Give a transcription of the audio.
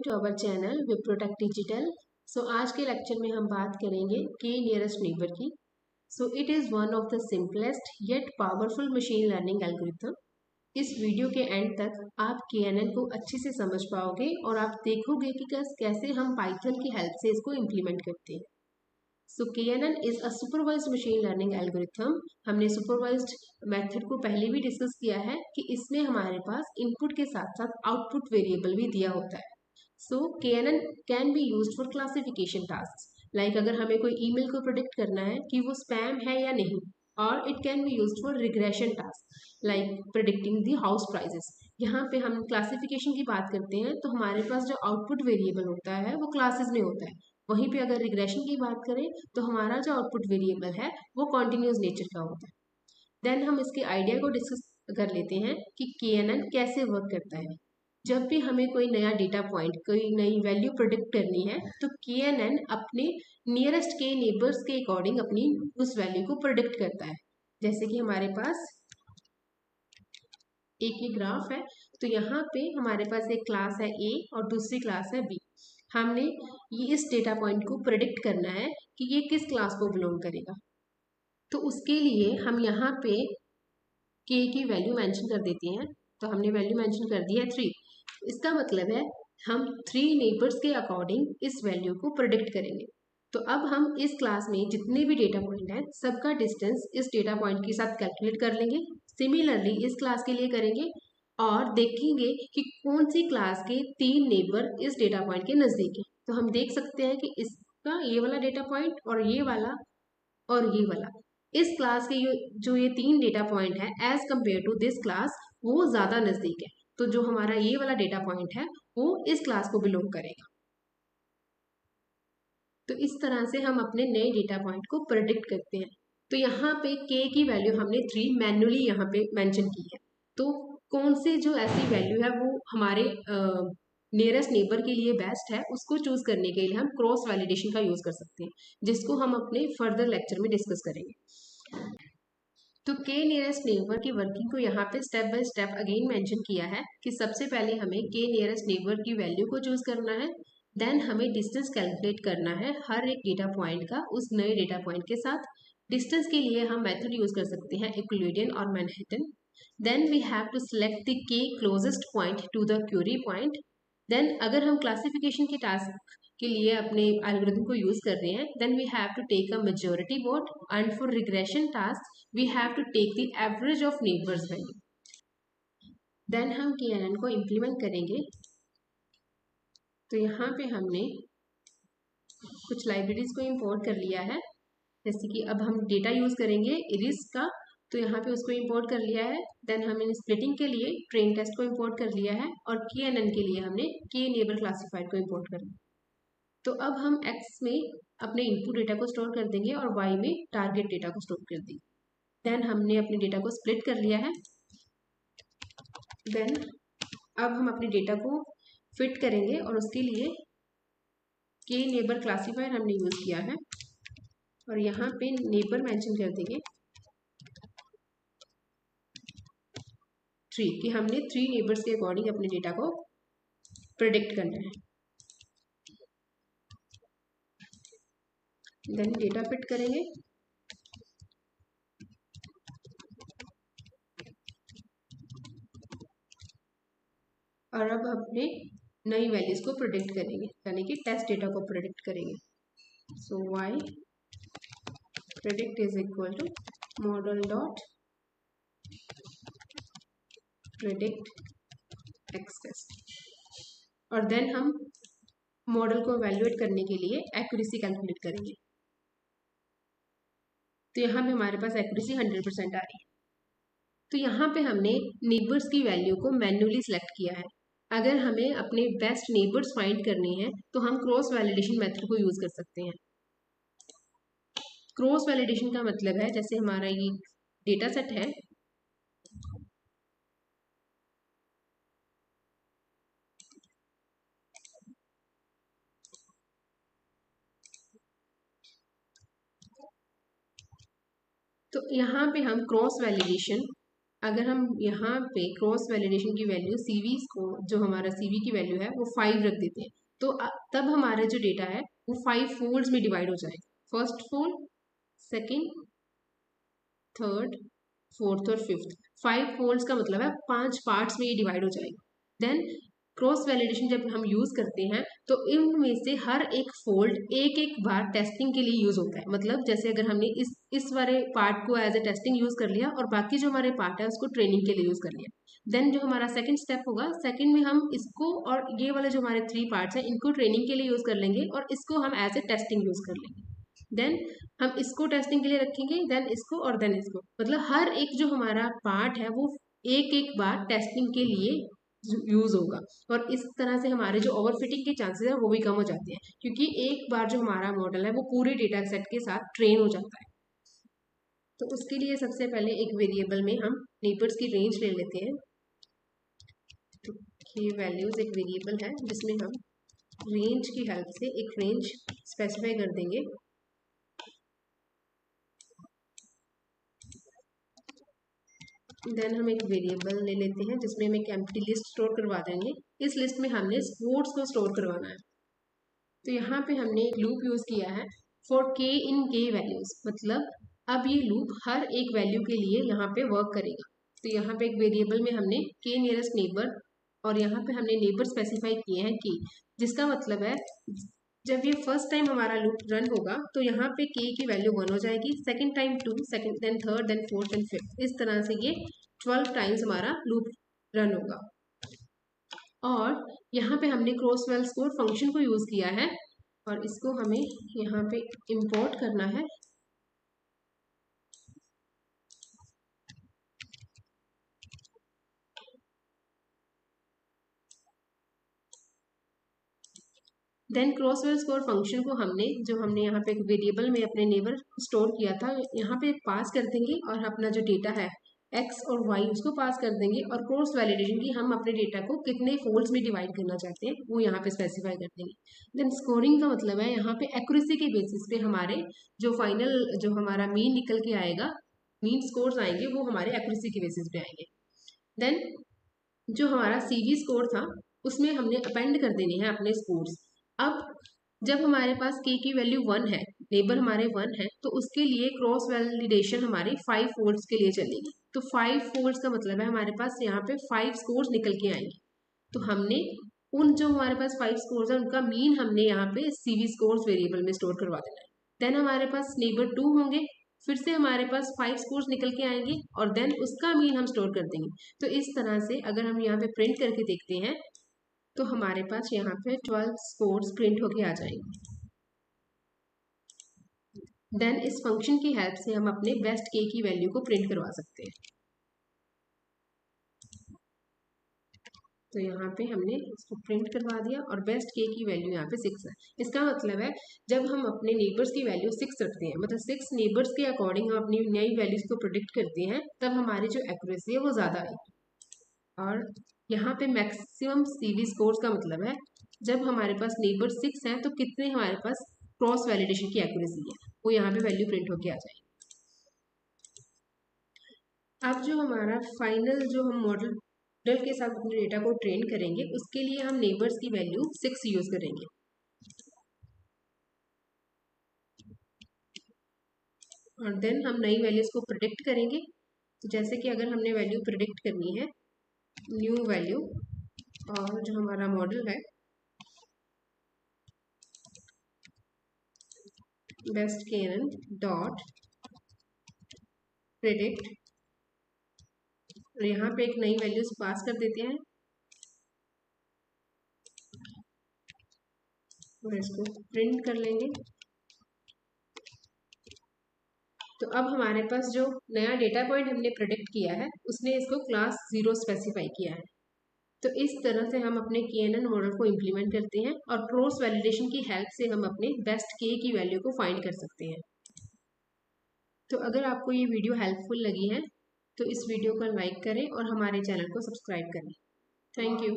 To our channel Wiprotech digital. So आज के lecture में हम बात करेंगे के नियरेस्ट नेबर की। So it is one of the simplest yet powerful machine learning algorithm. इस वीडियो के एंड तक आप KNN को अच्छे से समझ पाओगे और आप देखोगे कि कैसे हम पाइथन की हेल्प से इसको इम्प्लीमेंट करते हैं। सो KNN is a supervised machine learning algorithm. हमने सुपरवाइज्ड मेथड को पहले भी डिस्कस किया है कि इसमें हमारे पास इनपुट के साथ साथ आउटपुट वेरिएबल भी दिया होता है। सो KNN can be used for classification task. Like अगर हमें कोई ईमेल को प्रोडिक्ट करना है कि वो स्पैम है या नहीं, और it can be used for regression task like predicting the house prices. यहाँ पे हम क्लासिफिकेशन की बात करते हैं तो हमारे पास जो आउटपुट वेरिएबल होता है वो क्लासेस में होता है। वहीं पे अगर रिग्रेशन की बात करें तो हमारा जो आउटपुट वेरिएबल है वो कॉन्टिन्यूस नेचर का होता है। देन हम इसके आइडिया को डिस्कस कर लेते हैं कि KNN कैसे वर्क करता है। जब भी हमें कोई नया डेटा पॉइंट, कोई नई वैल्यू प्रोडिक्ट करनी है तो KNN अपने नियरेस्ट के नेबर्स के अकॉर्डिंग अपनी उस वैल्यू को प्रोडिक्ट करता है। जैसे कि हमारे पास एक ये ग्राफ है, तो यहाँ पे हमारे पास एक क्लास है A और दूसरी क्लास है B। हमने ये इस डेटा पॉइंट को प्रेडिक्ट करना है कि ये किस क्लास को बिलोंग करेगा। तो उसके लिए हम यहाँ पे k की वैल्यू मेंशन कर देते हैं। तो हमने वैल्यू मेंशन कर दी है 3। इसका मतलब है हम 3 नेबर्स के अकॉर्डिंग इस वैल्यू को प्रेडिक्ट करेंगे। तो अब हम इस क्लास में जितने भी डेटा पॉइंट हैं सबका डिस्टेंस इस डेटा पॉइंट के साथ कैलकुलेट कर लेंगे। सिमिलरली इस क्लास के लिए करेंगे और देखेंगे कि कौन सी क्लास के 3 नेबर इस डेटा पॉइंट के नज़दीक है। तो हम देख सकते हैं कि इसका ये वाला डेटा पॉइंट और ये वाला और ये वाला, इस क्लास के जो ये 3 डेटा पॉइंट है as compare to this class वो ज़्यादा नज़दीक है। तो जो हमारा ये वाला डेटा पॉइंट है वो इस क्लास को बिलोंग करेगा। तो इस तरह से हम अपने नए डेटा पॉइंट को प्रेडिक्ट करते हैं। तो यहाँ पे k की वैल्यू हमने 3 मैन्युअली यहाँ पे मेंशन की है। तो कौन सी जो ऐसी वैल्यू है वो हमारे नियरेस्ट नेबर के लिए बेस्ट है, उसको चूज करने के लिए हम क्रॉस वैलिडेशन का यूज कर सकते हैं, जिसको हम अपने फर्दर लेक्चर में डिस्कस करेंगे। तो k नियरेस्ट नेबर की वर्किंग को यहाँ पे step by step again mention किया है कि सबसे पहले हमें k नियरेस्ट नेबर की वैल्यू को चूज करना है। देन हमें डिस्टेंस कैलकुलेट करना है हर एक डेटा पॉइंट का उस नए डेटा पॉइंट के साथ। डिस्टेंस के लिए हम मेथड यूज कर सकते हैं यूक्लिडियन और Manhattan. Then we have to select the k closest point to the query point. Then अगर हम क्लासिफिकेशन के टास्क के लिए अपने एल्गोरिथम को यूज कर रहे हैं then we have to take a majority vote, and for regression task we have to take the average of neighbours value. Then हम KNN को इम्प्लीमेंट करेंगे। तो यहाँ पे हमने कुछ लाइब्रेरीज को इंपोर्ट कर लिया है, जैसे कि अब हम डेटा यूज करेंगे इरिस का, तो यहाँ पे उसको इंपोर्ट कर लिया है। देन हमने स्प्लिटिंग के लिए ट्रेन टेस्ट को इंपोर्ट कर लिया है और KNN के लिए हमने k नेबर क्लासिफाइड को इंपोर्ट कर लिया। तो अब हम x में अपने इनपुट डेटा को स्टोर कर देंगे और y में टारगेट डेटा को स्टोर कर देंगे। देन हमने अपने डेटा को स्प्लिट कर लिया है। देन अब हम अपने डेटा को फिट करेंगे और उसके लिए k नेबर क्लासिफायर हमने यूज किया है और यहाँ पे नेबर मेंशन कर देंगे 3 कि हमने 3 नेबर्स के अकॉर्डिंग अपने डेटा को प्रेडिक्ट करना है। देन डेटा फिट करेंगे और अब अपने नई वैल्यूज को प्रेडिक्ट करेंगे, यानी कि टेस्ट डेटा को प्रेडिक्ट करेंगे। So y predict is equal to model dot predict x test, और देन हम मॉडल को एवेल्युएट करने के लिए एक्यूरेसी कैलकुलेट करेंगे। तो यहाँ पे हमारे पास एक्यूरेसी 100% आ रही है। तो यहाँ पे हमने नेबर्स की वैल्यू को मैन्युअली सिलेक्ट किया है। अगर हमें अपने बेस्ट नेबर्स फाइंड करने हैं तो हम क्रॉस वैलिडेशन मेथड को यूज कर सकते हैं। क्रॉस वैलिडेशन का मतलब है जैसे हमारा ये डेटा सेट है, तो यहाँ पे हम क्रॉस वैलिडेशन अगर हम यहाँ पे क्रॉस वैलिडेशन की वैल्यू CV को, जो हमारा CV की वैल्यू है वो 5 रख देते हैं, तो तब हमारा जो डेटा है वो 5 फोल्ड्स में डिवाइड हो जाएगा। First fold, second, third, fourth और फिफ्थ, 5 फोल्ड्स का मतलब है 5 पार्ट्स में ये डिवाइड हो जाएगा। देन क्रॉस वैलिडेशन जब हम यूज करते हैं तो इनमें से हर एक फोल्ड एक एक बार टेस्टिंग के लिए यूज होता है। मतलब जैसे अगर हमने इस वाले पार्ट को एज ए टेस्टिंग यूज कर लिया और बाकी जो हमारे पार्ट है उसको ट्रेनिंग के लिए यूज कर लिया, देन जो हमारा सेकंड स्टेप होगा, सेकंड में हम इसको और ये वाले जो हमारे 3 पार्ट्स हैं इनको ट्रेनिंग के लिए यूज कर लेंगे और इसको हम एज ए टेस्टिंग यूज कर लेंगे। देन हम इसको टेस्टिंग के लिए रखेंगे, देन इसको और देन इसको, मतलब हर एक जो हमारा पार्ट है वो एक एक बार टेस्टिंग के लिए यूज होगा। और इस तरह से हमारे जो ओवरफिटिंग के चांसेस है वो भी कम हो जाते हैं, क्योंकि एक बार जो हमारा मॉडल है वो पूरे डेटा सेट के साथ ट्रेन हो जाता है। तो उसके लिए सबसे पहले एक वेरिएबल में हम नेबर्स की रेंज ले लेते हैं। तो ये वैल्यूज एक वेरिएबल है जिसमें हम रेंज की हेल्प से एक रेंज स्पेसिफाई कर देंगे। देन हम एक वेरिएबल ले लेते हैं जिसमें हम एक एम्प्टी लिस्ट स्टोर करवा देंगे। इस लिस्ट में हमने स्पोर्ट्स को स्टोर करवाना है। तो यहाँ पे हमने एक लूप यूज किया है फॉर के इन के वैल्यूज, मतलब अब ये लूप हर एक वैल्यू के लिए यहाँ पे वर्क करेगा। तो यहाँ पे एक वेरिएबल में हमने के नियरेस्ट नेबर और यहाँ पे हमने नेबर स्पेसिफाई किए हैं के, जिसका मतलब है जब ये फर्स्ट टाइम हमारा लूप रन होगा तो यहाँ पे के की वैल्यू 1 हो जाएगी, second time 2, second then third then fourth then fifth, इस तरह से ये 12 टाइम्स हमारा लूप रन होगा। और यहाँ पे हमने क्रॉस वेल स्कोर फंक्शन को यूज किया है और इसको हमें यहाँ पे इंपोर्ट करना है। Then cross val score function को हमने यहाँ पे एक वेरिएबल में अपने नेबर स्टोर किया था, यहाँ पे पास कर देंगे और अपना जो डेटा है x और y उसको पास कर देंगे और क्रॉस वैलिडेशन की हम अपने डेटा को कितने फोल्ड्स में डिवाइड करना चाहते हैं वो यहाँ पे स्पेसिफाई कर देंगे। देन स्कोरिंग का मतलब है यहाँ पे एक्यूरेसी के बेसिस पे हमारे जो फाइनल जो हमारा मीन निकल के आएगा, मीन स्कोर्स आएंगे वो हमारे एक्यूरेसी के बेसिस पे आएंगे। देन जो हमारा CV स्कोर था उसमें हमने अपेंड कर देने हैं अपने स्कोर्स। अब जब हमारे पास के की वैल्यू 1 है, नेबर हमारे 1 है, तो उसके लिए क्रॉस वैलिडेशन हमारी 5 फोल्ड्स के लिए चलेगी। तो 5 फोल्ड्स का मतलब है हमारे पास यहाँ पे 5 स्कोर्स निकल के आएंगे। तो हमने उन जो हमारे पास 5 स्कोर्स है उनका मीन हमने यहाँ पे CV स्कोर्स वेरिएबल में स्टोर करवा देना है। देन हमारे पास नेबर 2 होंगे, फिर से हमारे पास 5 स्कोर्स निकल के आएंगे और देन उसका मीन हम स्टोर कर देंगे। तो इस तरह से अगर हम यहाँ पे प्रिंट करके देखते हैं तो हमारे पास यहाँ पे 12 स्कोर्स प्रिंट होके आ जाएंगे। देन इस फंक्शन की हेल्प से हम अपने बेस्ट के की वैल्यू को प्रिंट करवा सकते हैं। तो यहाँ पे हमने इसको प्रिंट करवा दिया और बेस्ट के की वैल्यू यहाँ पे 6 है। इसका मतलब है जब हम अपने नेबर्स की वैल्यू 6 रखते हैं, मतलब 6 नेबर्स के अकॉर्डिंग हम अपनी नई वैल्यूज को प्रोडिक्ट करते हैं, तब हमारी जो एक्यूरेसी है वो ज़्यादा आएगी। और यहाँ पे मैक्सिमम CV स्कोर्स का मतलब है जब हमारे पास नेबर 6 हैं तो कितने हमारे पास क्रॉस वैलिडेशन की एक्यूरेसी है वो यहाँ पे वैल्यू प्रिंट होके आ जाएगी। अब जो हमारा फाइनल जो हम मॉडल के साथ अपने डेटा को ट्रेन करेंगे उसके लिए हम नेबर्स की वैल्यू 6 यूज करेंगे। और देन हम नई वैल्यूज को प्रिडिक्ट करेंगे। तो जैसे कि अगर हमने वैल्यू प्रिडिक्ट करनी है न्यू वैल्यू, और जो हमारा मॉडल है बेस्ट KNN डॉट प्रिडिक्ट, और यहाँ पे एक नई वैल्यूज पास कर देते हैं और इसको प्रिंट कर लेंगे। तो अब हमारे पास जो नया डेटा पॉइंट हमने प्रेडिक्ट किया है उसने इसको क्लास 0 स्पेसिफाई किया है। तो इस तरह से हम अपने KNN मॉडल को इम्प्लीमेंट करते हैं और क्रॉस वैलिडेशन की हेल्प से हम अपने बेस्ट के की वैल्यू को फाइंड कर सकते हैं। तो अगर आपको ये वीडियो हेल्पफुल लगी है तो इस वीडियो को लाइक करें और हमारे चैनल को सब्सक्राइब करें। Thank you.